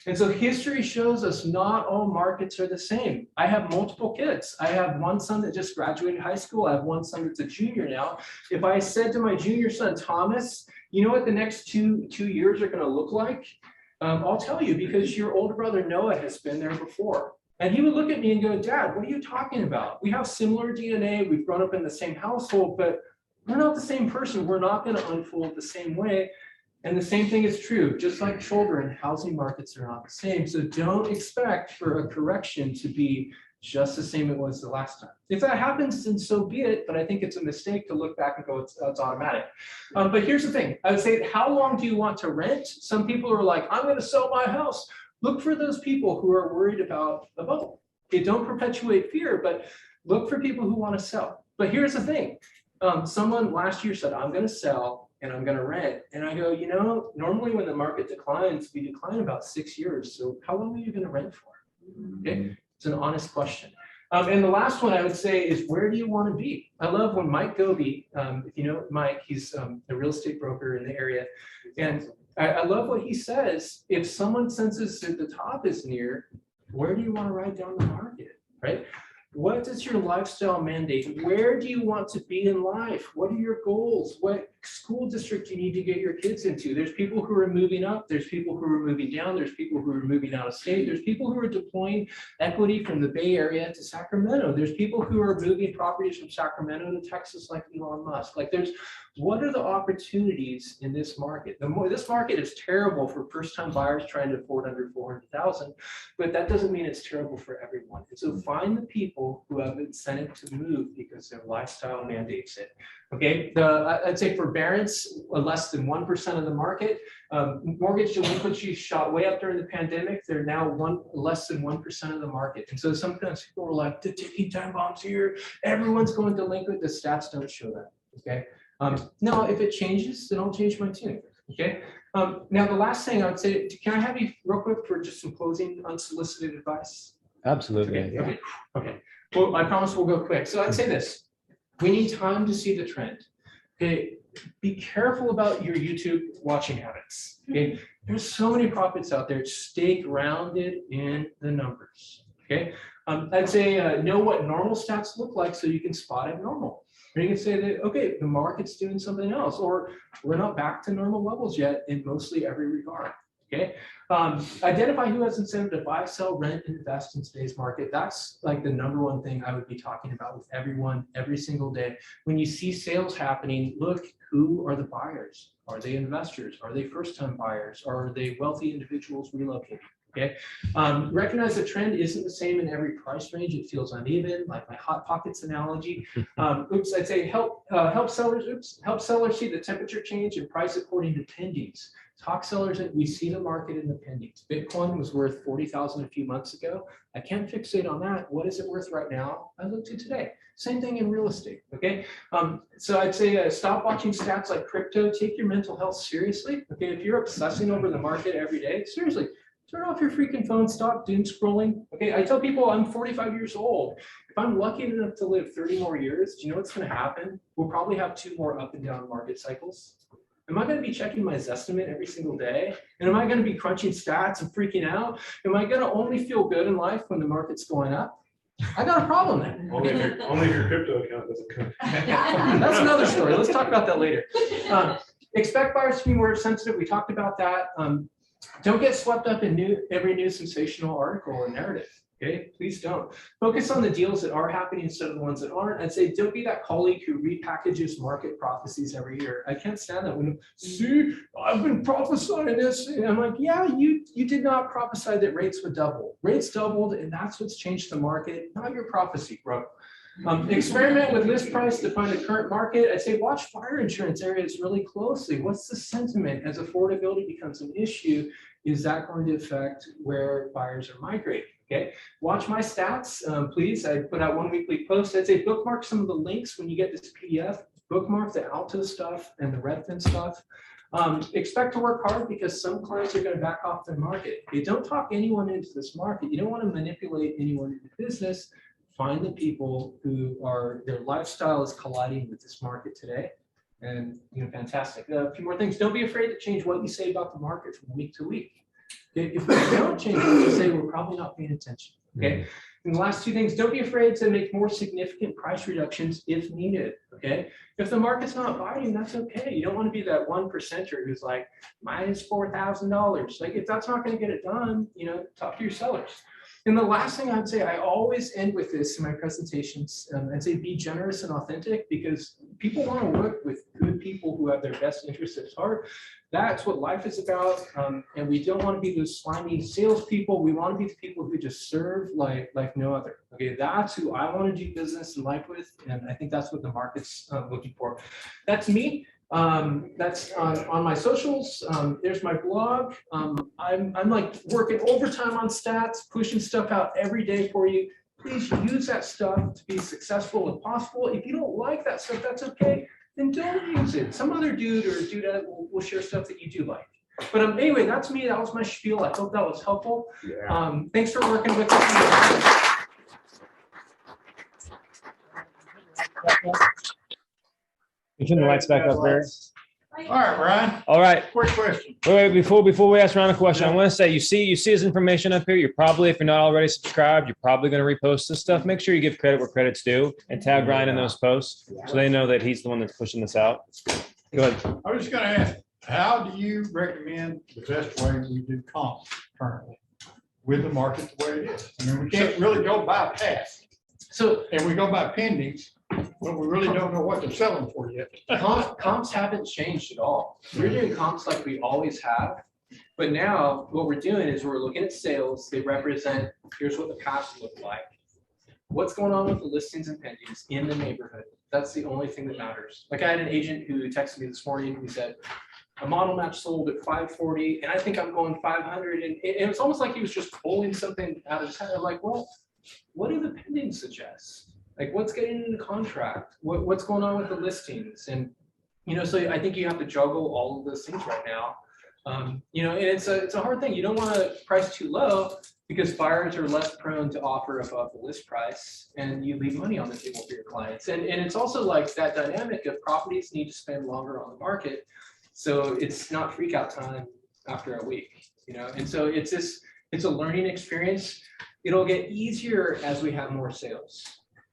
And so history shows us not all markets are the same. I have multiple kids. I have one son that just graduated high school. I have one son that's a junior now. If I said to my junior son, Thomas, you know what the next two years are going to look like? I'll tell you, because your older brother Noah has been there before. And he would look at me and go, Dad, what are you talking about? We have similar DNA. We've grown up in the same household, but we're not the same person. We're not going to unfold the same way. And the same thing is true, just like children, housing markets are not the same. So don't expect for a correction to be just the same it was the last time. If that happens, then so be it. But I think it's a mistake to look back and go, it's automatic. But here's the thing. I would say, how long do you want to rent? Some people are like, I'm going to sell my house. Look for those people who are worried about a bubble. Okay, don't perpetuate fear, but look for people who want to sell. But here's the thing. Someone last year said, I'm going to sell and I'm going to rent. And I go, you know, normally when the market declines, we decline about 6 years. So how long are you going to rent for? Okay, it's an honest question. And the last one I would say is, where do you want to be? I love when Mike Goby, if you know Mike, he's a real estate broker in the area. And I love what he says. If someone senses that the top is near, where do you want to ride down the market, right? What is your lifestyle mandate? Where do you want to be in life? What are your goals? What school district do you need to get your kids into? There's people who are moving up. There's people who are moving down. There's people who are moving out of state. There's people who are deploying equity from the Bay Area to Sacramento. There's people who are moving properties from Sacramento to Texas like Elon Musk. Like what are the opportunities in this market? This market is terrible for first-time buyers trying to afford under $400,000, but that doesn't mean it's terrible for everyone. And so find the people who have incentive to move because their lifestyle mandates it. Okay, I'd say forbearance, less than 1% of the market. Mortgage delinquency shot way up during the pandemic. They're now less than 1% of the market. And so sometimes people are like, the ticking time bomb's here. Everyone's going delinquent. The stats don't show that. Okay. No, if it changes, then I'll change my tune. Okay. Now the last thing I would say, can I have you real quick for just some closing unsolicited advice? Absolutely. Okay. Okay. Okay. Well, I promise we'll go quick. So I'd say this. We need time to see the trend. Okay, be careful about your YouTube watching habits. Okay, there's so many profits out there. Stay grounded in the numbers. Okay, I'd say know what normal stats look like so you can spot abnormal. Or you can say that, okay, the market's doing something else, or we're not back to normal levels yet in mostly every regard. Okay, identify who has incentive to buy, sell, rent, and invest in today's market. That's like the #1 thing I would be talking about with everyone every single day. When you see sales happening, look, who are the buyers? Are they investors? Are they first-time buyers? Are they wealthy individuals relocating? Okay, recognize the trend isn't the same in every price range. It feels uneven, like my hot pockets analogy. I'd say help sellers see the temperature change and price according to pendings. Talk sellers, we see the market in the pendings. Bitcoin was worth 40,000 a few months ago. I can't fixate on that. What is it worth right now? I look to today. Same thing in real estate. Okay, so I'd say stop watching stats like crypto. Take your mental health seriously. Okay, if you're obsessing over the market every day, seriously. Turn off your freaking phone, stop doom scrolling. Okay, I tell people I'm 45 years old. If I'm lucky enough to live 30 more years, do you know what's going to happen? We'll probably have 2 more up and down market cycles. Am I going to be checking my Zestimate every single day? And am I going to be crunching stats and freaking out? Am I going to only feel good in life when the market's going up? I got a problem then. Only if your crypto account doesn't come. That's another story. Let's talk about that later. Expect buyers to be more sensitive. We talked about that. Don't get swept up in every new sensational article or narrative. Okay, please don't. Focus on the deals that are happening instead of the ones that aren't. I'd say don't be that colleague who repackages market prophecies every year. I can't stand that when, see, I've been prophesying this. And I'm like, yeah, you did not prophesy that rates would double. Rates doubled, and that's what's changed the market, not your prophecy, bro. Experiment with list price to find a current market. I'd say watch fire insurance areas really closely. What's the sentiment as affordability becomes an issue? Is that going to affect where buyers are migrating? Okay, watch my stats, please. I put out one weekly post. I'd say bookmark some of the links when you get this PDF. Bookmark the Alto stuff and the Redfin stuff. Expect to work hard because some clients are going to back off their market. You don't talk anyone into this market. You don't want to manipulate anyone into business. Find the people who are, their lifestyle is colliding with this market today. And, fantastic. A few more things. Don't be afraid to change what you say about the market from week to week. Okay? If we don't change what you say, we're probably not paying attention. Okay. And the last two things, don't be afraid to make more significant price reductions if needed. Okay. If the market's not buying, that's okay. You don't want to be that 1%er who's like minus $4,000. Like if that's not going to get it done, talk to your sellers. And the last thing I'd say, I always end with this in my presentations, I'd say be generous and authentic because people want to work with good people who have their best interests at heart. That's what life is about. And we don't want to be those slimy salespeople. We want to be the people who just serve like no other. Okay, that's who I want to do business in life with. And I think that's what the market's looking for. That's me. That's on my socials. There's my blog. I'm like working overtime on stats, pushing stuff out every day for you. Please use that stuff to be successful if possible. If you don't like that stuff, that's okay. Then don't use it. Some other dude or dudette will share stuff that you do like. But anyway, that's me. That was my spiel. I hope that was helpful. Yeah. Thanks for working with us. You turn the lights back up there. All right, Ryan, All right. quick question. Wait, before we ask Ron a question, I want to say, you see his information up here. You're probably, if you're not already subscribed, you're probably going to repost this stuff. Make sure you give credit where credit's due and tag Ryan in those posts so they know that he's the one that's pushing this out. Go ahead. I was just gonna ask, how do you recommend the best way we do comps currently with the market the way it is? I mean, we can't really go by past. So, And we go by pendings, but we really don't know what they're selling for yet. comps haven't changed at all. We're doing comps like we always have. But now what we're doing is we're looking at sales. They represent, here's what the past looked like. What's going on with the listings and pendings in the neighborhood? That's the only thing that matters. Like I had an agent who texted me this morning who said, a model match sold at 540 and I think I'm going 500. And it was almost like he was just pulling something out of his head. I'm like, well, what do the pendings suggest? Like what's getting in the contract? What's going on with the listings? And, so I think you have to juggle all of those things right now. And it's a hard thing. You don't want to price too low because buyers are less prone to offer above the list price and you leave money on the table for your clients. And it's also like that dynamic of properties need to spend longer on the market. So it's not freak out time after a week, and so it's a learning experience. It'll get easier as we have more sales.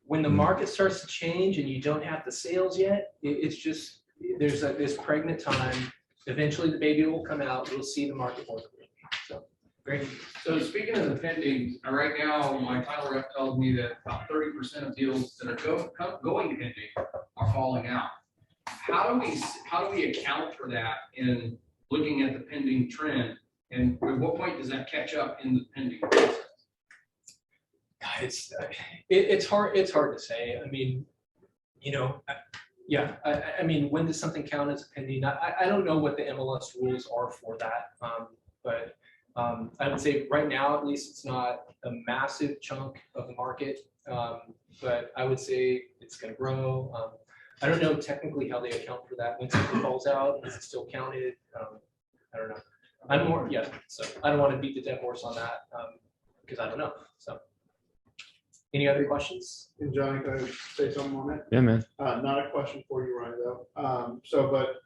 When the market starts to change and you don't have the sales yet, it's just, there's this pregnant time. Eventually the baby will come out. You'll see the market more clearly. So great. So speaking of the pending, right now, my title rep tells me that about 30% of deals that are going pending are falling out. How do we account for that in looking at the pending trend? And at what point does that catch up in the pending process? It's hard to say. I mean, I mean, when does something count as a pending? I don't know what the MLS rules are for that. But I would say right now, at least it's not a massive chunk of the market. But I would say it's going to grow. I don't know technically how they account for that. When something falls out, is it still counted? I don't know. So I don't want to beat the dead horse on that because I don't know. So any other questions? And Johnny, can I say something on that? Yeah, man. Not a question for you, Ryan, though. But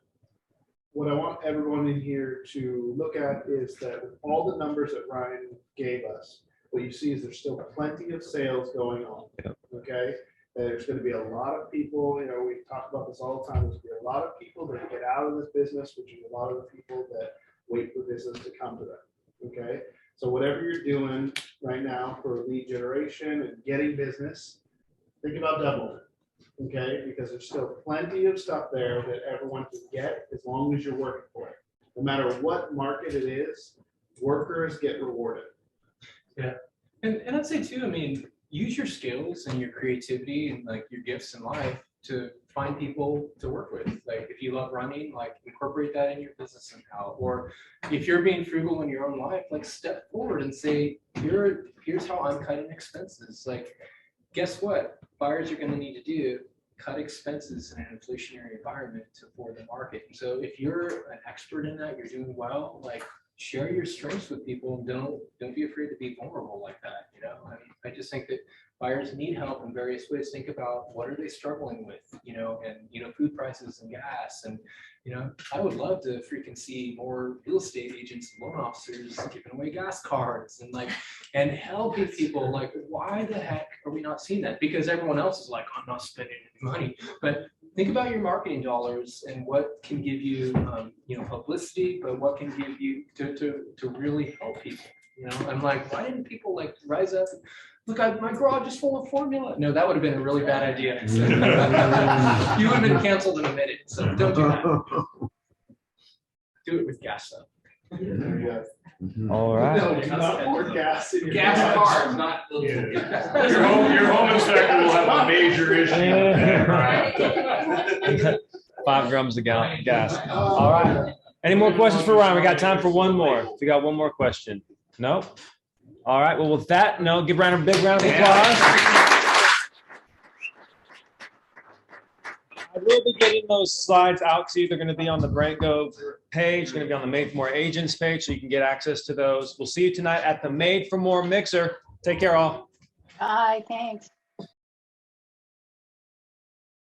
what I want everyone in here to look at is that with all the numbers that Ryan gave us, what you see is there's still plenty of sales going on. Yep. Okay. There's going to be a lot of people, we talk about this all the time. There's going to be a lot of people that get out of this business, which is a lot of the people that wait for business to come to them. Okay. So whatever you're doing right now for lead generation and getting business, think about doubling it, okay? Because there's still plenty of stuff there that everyone can get as long as you're working for it. No matter what market it is, workers get rewarded. And I'd say too, I mean, use your skills and your creativity and like your gifts in life to find people to work with. Like if you love running, like incorporate that in your business somehow. Or if you're being frugal in your own life, like step forward and say, here's how I'm cutting expenses. Like, guess what? Buyers are gonna need to do cut expenses in an inflationary environment to afford the market. And so if you're an expert in that, you're doing well, like share your strengths with people and don't be afraid to be vulnerable like that. You know, I mean, I just think that buyers need help in various ways. Think about what are they struggling with, you know, and, you know, food prices and gas. And, you know, I would love to freaking see more real estate agents and loan officers giving away gas cards and like, and helping people. Like, why the heck are we not seeing that? Because everyone else is like, I'm not spending any money. But think about your marketing dollars and what can give you, you know, publicity, but what can give you to really help people. You know, I'm like, why didn't people like rise up? Look, my garage is full of formula. No, that would have been a really bad idea. You would have been canceled in a minute. So don't do that. Do it with gas stuff. All right. No, do not pour gas in your Gas garage. cars, not little. Yeah. Your home inspector will have a major issue with that. 5 grams of gas. All right. Any more questions for Ryan? We got time for one more. We got one more question. No? All right. Well, with that, no, give Ryan a big round of applause. I will be getting those slides out to you. They're going to be on the Branco page, going to be on the Made for More Agents page, so you can get access to those. We'll see you tonight at the Made for More Mixer. Take care, all. Bye, thanks.